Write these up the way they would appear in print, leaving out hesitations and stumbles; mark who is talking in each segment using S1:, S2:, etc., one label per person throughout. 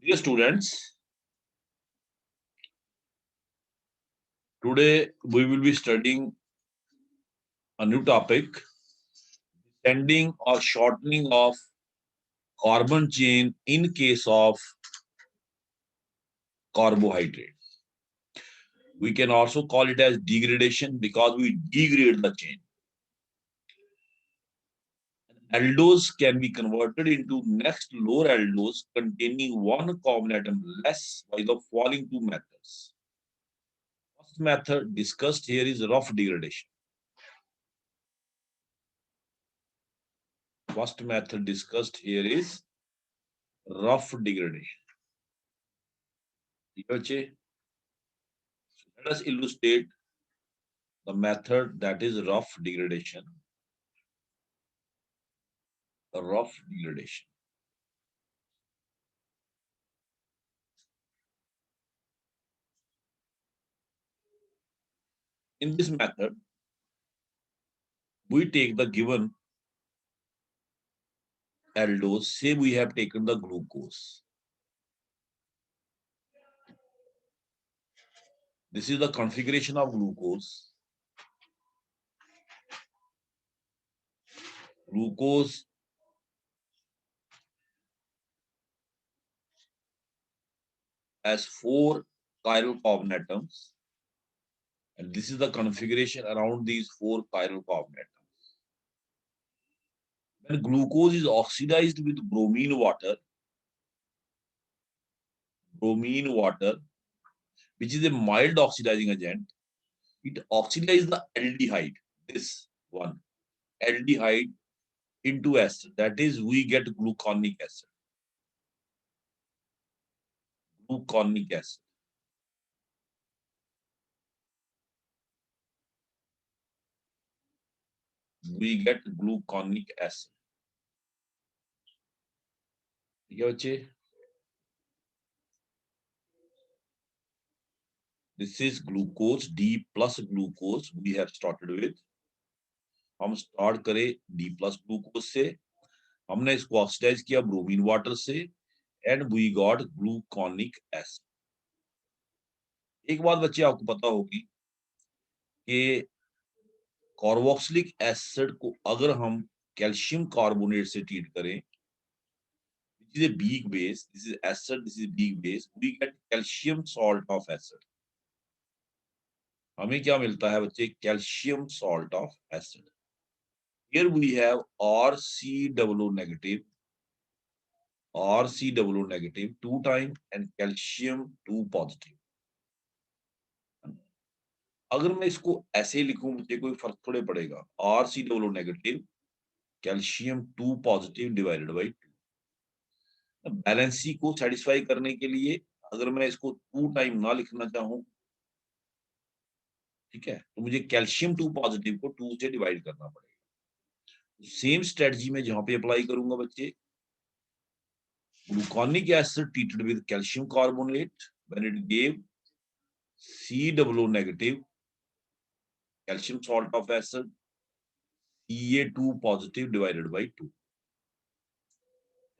S1: Dear students, today we will be studying a new topic, descending or shortening of carbon chain in case of carbohydrates. We can also call it as degradation because we degrade the chain. Aldose can be converted into next lower aldose containing one common atom less by the following two methods. First method discussed here is rough degradation. First method discussed here is rough degradation. Let us illustrate the method that is rough degradation. Rough degradation. In this method, we take the given aldose, say we have taken the glucose. This is the configuration of glucose. Glucose has 4 chiral carbon atoms, and this is the configuration around these 4 chiral carbon atoms. When glucose is oxidized with bromine water, which is a mild oxidizing agent, it oxidizes the aldehyde, this one, aldehyde into acid. That is, we get gluconic acid. Gluconic acid. We get gluconic acid. This is glucose, D plus glucose we have started with. हम start करें D plus glucose से, हमने इसको oxidise किया bromine water से, and we got gluconic acid. एक बात बच्चे आपको पता होगी कि कार्बोक्सिलिक एसिड को अगर हम कैल्शियम कार्बोनेट से ट्रीट करें, which is a weak base, this is acid, this is weak base, we get calcium salt of acid. हमें क्या मिलता है बच्चे? Calcium salt of acid. Here we have RCOO negative, RCOO negative 2 times and calcium 2 positive. अगर मैं इसको ऐसे लिखूं मुझे कोई फर्क थोड़े पड़ेगा. RCOO negative, calcium 2 positive divided by 2. Valency को सेटिस्फाई करने के लिए अगर मैं इसको 2 टाइम ना लिखना चाहूं, ठीक है, तो मुझे कैल्शियम 2 पॉजिटिव को 2 से डिवाइड करना पड़ेगा. सेम स्ट्रेटजी में जहां पे अप्लाई करूंगा बच्चे, gluconic acid treated with calcium carbonate when it give COO negative, calcium salt of acid, Ca2 positive divided by 2.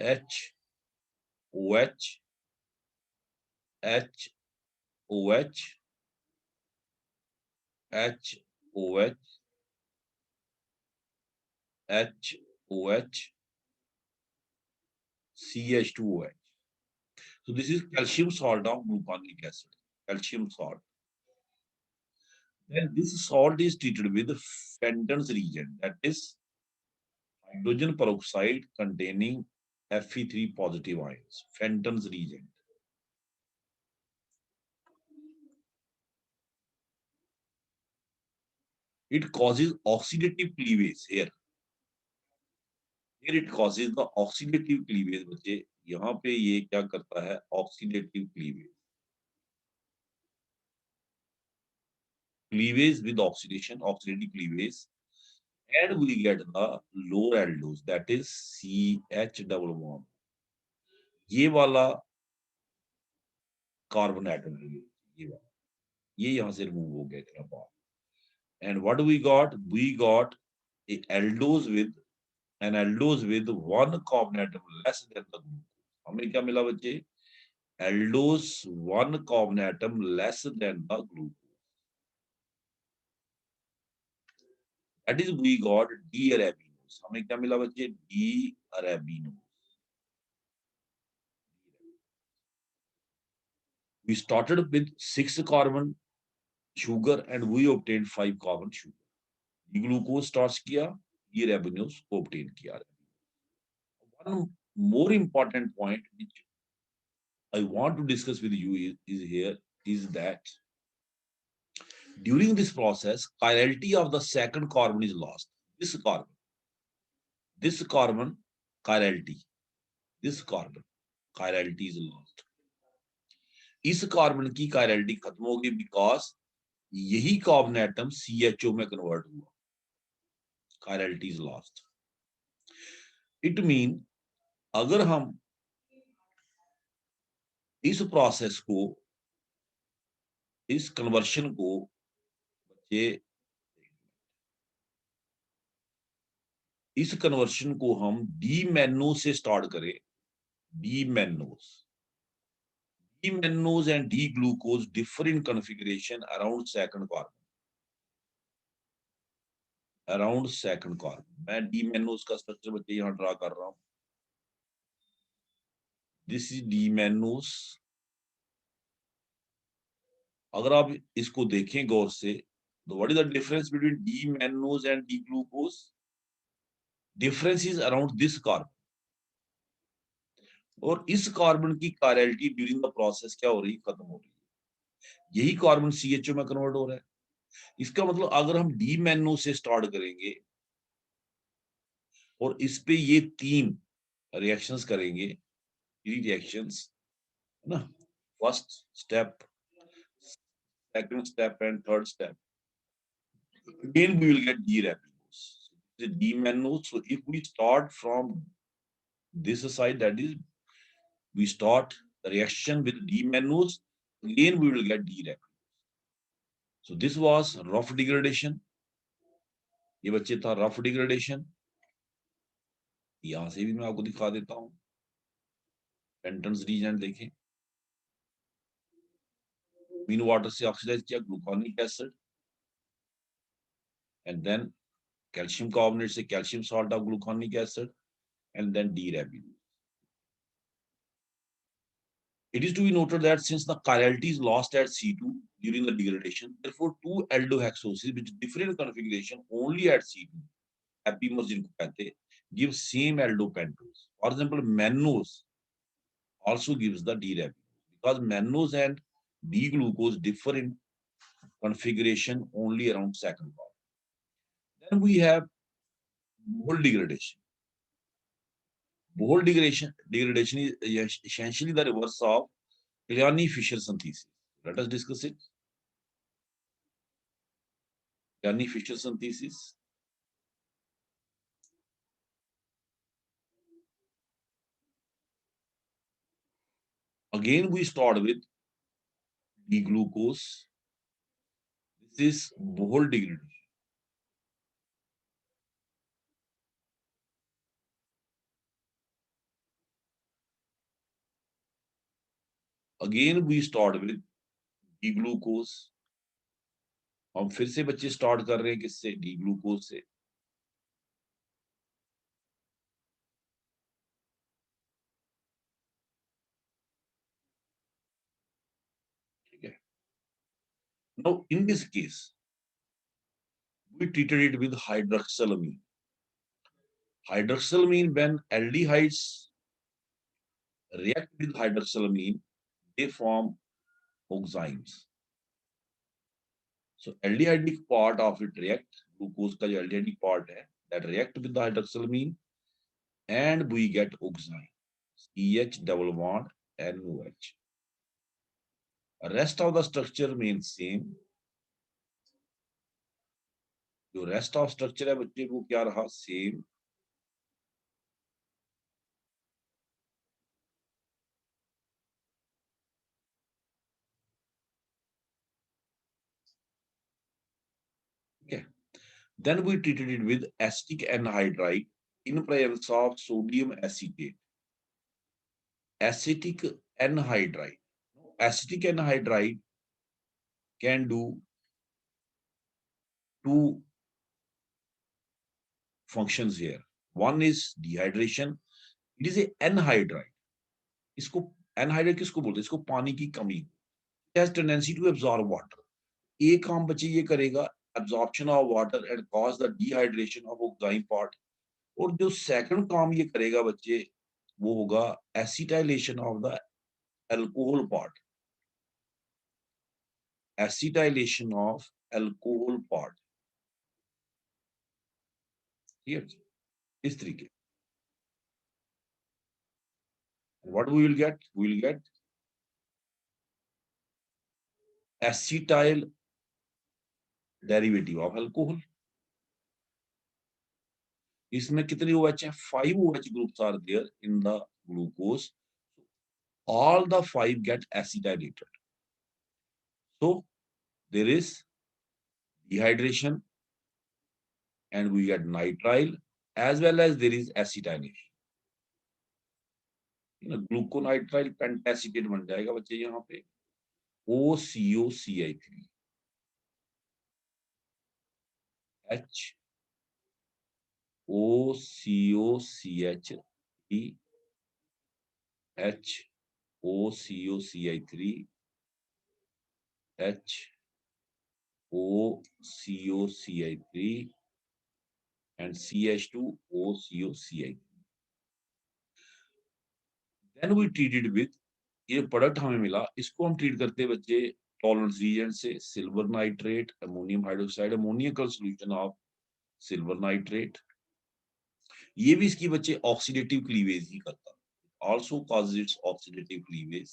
S1: HOH, HOH, HOH, HOH, CH2OH. So this is calcium salt of gluconic acid, calcium salt. Then this salt is treated with Fenton's reagent, that is hydrogen peroxide containing Fe3 positive ions, Fenton's reagent. It causes oxidative cleavage here. Here it causes the oxidative cleavage बच्चे. यहाँ पे ये क्या करता है? Oxidative cleavage. Cleavage with oxidation, oxidative cleavage, and we get the lower aldose, that is CH double bond. ये वाला carbon atom है, ये वाला, ये यहाँ से रिमूव हो गया इतना बार. And what we got? We got a aldose with an aldose with one carbon atom less than the glucose. हमें क्या मिला बच्चे? aldose one carbon atom less than the glucose. That is we got D-arabinose. हमें क्या मिला बच्चे? D-arabinose. We started with 6 carbon sugar and we obtained 5 carbon sugar. D-glucose starts किया, D-arabinose obtain किया. One more important point which I want to discuss with you is that during this process, chirality of the second carbon is lost. This carbon chirality, chirality is lost. इस carbon की chirality खत्म होगी because यही carbon atom CHO में convert हुआ. Chirality is lost. It mean अगर हम इस प्रोसेस को, इस कन्वर्शन को बच्चे, इस कन्वर्शन को हम D-mannose से स्टार्ट करें, D-mannose and D-glucose differ in configuration around second carbon. मैं D-mannose का स्ट्रक्चर बच्चे यहां ड्रा कर रहा हूं. This is D-mannose. अगर आप इसको देखें गौर से, तो what is the difference between D-mannose and D-glucose? Difference is around this carbon. और इस कार्बन की chirality ड्यूरिंग द प्रोसेस क्या हो रही है? खत्म हो रही है. यही कार्बन CHO में कन्वर्ट हो रहा है. इसका मतलब अगर हम D-mannose से स्टार्ट करेंगे और इस पे ये 3 रिएक्शंस करेंगे, 3 रिएक्शंस ना, first step, second step and third step, again we will get D-arabinose. The D-mannose. So if we start from this side, that is, we start the reaction with D-mannose, again we will get D-arabinose. So this was rough degradation. ये बच्चे था rough degradation. यहां से भी मैं आपको दिखा देता हूं. पेंटन्स रीजन देखें. मीन वाटर से ऑक्सीडाइज किया gluconic acid, and then calcium carbonate से calcium salt of gluconic acid, and then D-arabinose. It is to be noted that since the chirality is lost at C2 during the degradation, therefore two aldohexoses which differ in configuration only at C2, epimers जिनको कहते हैं, give same aldopentose. For example, mannose also gives the D-arabinose because mannose and D-glucose differ in configuration only around second carbon. Then we have Bohl degradation. Bohl degradation is essentially the reverse of Cleone-Fisher synthesis. Let us discuss it. Cleone-Fisher synthesis. Again, we start with D-glucose. This is Bohl degradation. Again, we start with D-glucose. हम फिर से बच्चे start कर रहे हैं किससे? D-glucose से. ठीक है. Now, in this case, we treated it with hydroxylamine. Hydroxylamine, when aldehydes react with hydroxylamine, they form oximes. So aldehydic part of it react, glucose का जो aldehydic part है, that react with the hydroxylamine, and we get oxime, CH double bond NOH. Rest of the structure remains same. जो rest of structure है बच्चे वो क्या रहा? Same. Okay. Then we treated it with acetic anhydride in presence of sodium acetate. Acetic anhydride. Acetic anhydride can do two functions here. One is dehydration. It is a anhydride. इसको anhydride किसको बोलते हैं? इसको पानी की कमी. It has tendency to absorb water. एक काम बच्चे ये करेगा absorption of water and cause the dehydration of oxime part. और जो second काम ये करेगा बच्चे वो होगा acetylation of the alcohol part. Acetylation of alcohol part. Here, इस तरीके. What we will get? We will get acetyl derivative of alcohol. इसमें कितने OH हैं? 5 OH groups are there in the glucose. All the 5 get acetylated. So there is dehydration and we get nitrile as well as there is acetylation. Gluconitrile pentacetate बन जाएगा बच्चे यहाँ पे OCOCI3 H OCOCH3 H OCOCI3 H OCOCI3 and CH2 OCOCI3. Then we treated with ये product हमें मिला इसको हम ट्रीट करते हैं बच्चे टॉलरेंस रीजन से silver nitrate ammonium hydroxide ammoniacal solution of silver nitrate ये भी इसकी बच्चे ऑक्सीडेटिव क्लीवेज ही करता also causes its oxidative cleavage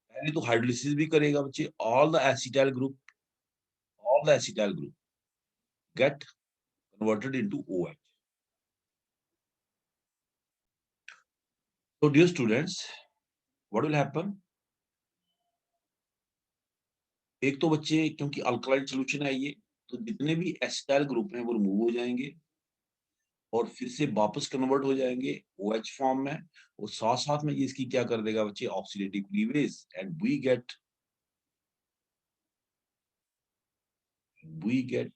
S1: पहले तो हाइड्रोलिसिस भी करेगा बच्चे all the acetyl group get converted into OH. So dear students, what will happen? एक तो बच्चे क्योंकि अल्कलाइन सॉल्यूशन है ये तो जितने भी एसिटाइल ग्रुप हैं वो रिमूव हो जाएंगे और फिर से वापस कन्वर्ट हो जाएंगे OH फॉर्म में और साथ साथ में ये इसकी क्या कर देगा बच्चे oxidative cleavage and we get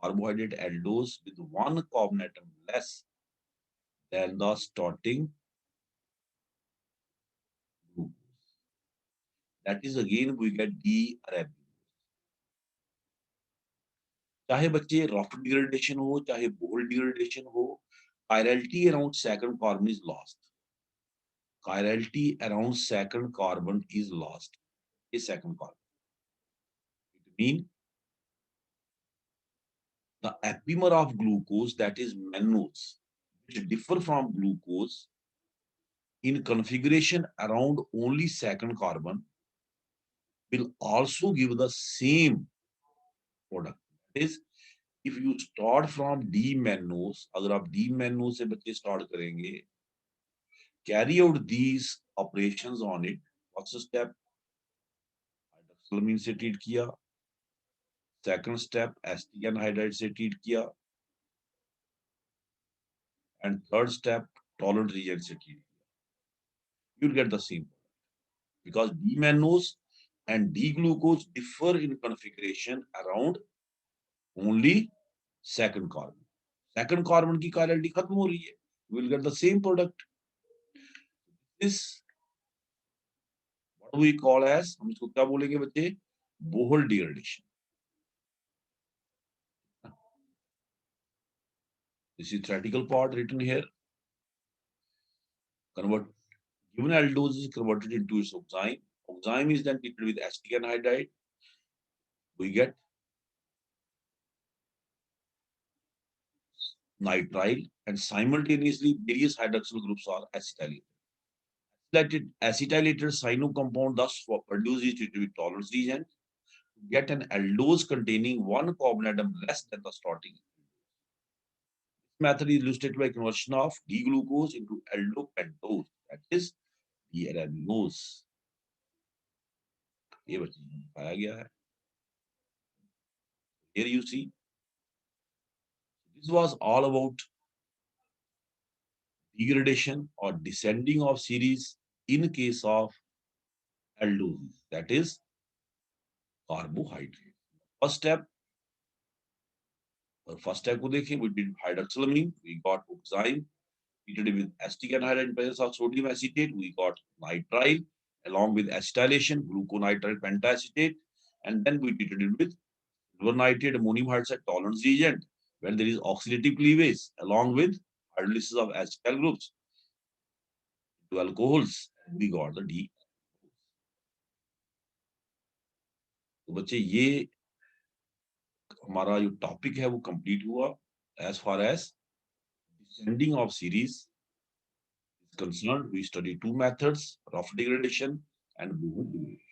S1: carbohydrate aldose with one carbon atom less than the starting glucose. That is again we get D-arabinose. चाहे बच्चे रॉफ डिग्रेडेशन हो चाहे बोल्ड डिग्रेडेशन हो chirality around second carbon is lost. Chirality around second carbon is lost. Is second carbon. It means the epimer of glucose, that is mannose, which differ from glucose in configuration around only second carbon, will also give the same product. That is, if you start from D-mannose, अगर आप D-mannose से बच्चे start करेंगे, carry out these operations on it. First step, hydroxylamine से treat किया. Second step, acetic anhydride से treat किया. And third step, tolerant reagent से treat किया. You'll get the same product because D-mannose and D-glucose differ in configuration around only second carbon. Second carbon की chirality खत्म हो रही है. You will get the same product. This what we call as हम इसको क्या बोलेंगे बच्चे Bohl degradation. This is theoretical part written here. Convert given aldose is converted into its oxime. Oxime is then treated with acetic anhydride. We get nitrile and simultaneously various hydroxyl groups are acetylated. Acetylated cyano compound thus produces treated with tolerance reagent. Get an aldose containing one carbon atom less than the starting. This method is illustrated by conversion of D-glucose into aldopentose, that is D-arabinose. ये बच्चे पाया गया है. Here you see This was all about degradation or descending of series in case of aldoses, that is carbohydrate. First step, को देखें, we did hydroxylamine, we got oxime, treated with acetic anhydride in presence of sodium acetate, we got nitrile, along with acetylation, gluconitrate pentacetate, and then we treated it with silver nitrate ammonium hydroxide tolerance reagent, when there is oxidative cleavage, along with hydrolysis of acetyl groups to alcohols, we got the D. तो बच्चे ये हमारा जो topic है वो complete हुआ as far as descending of series is concerned. We study two methods, rough degradation and Bohm degradation.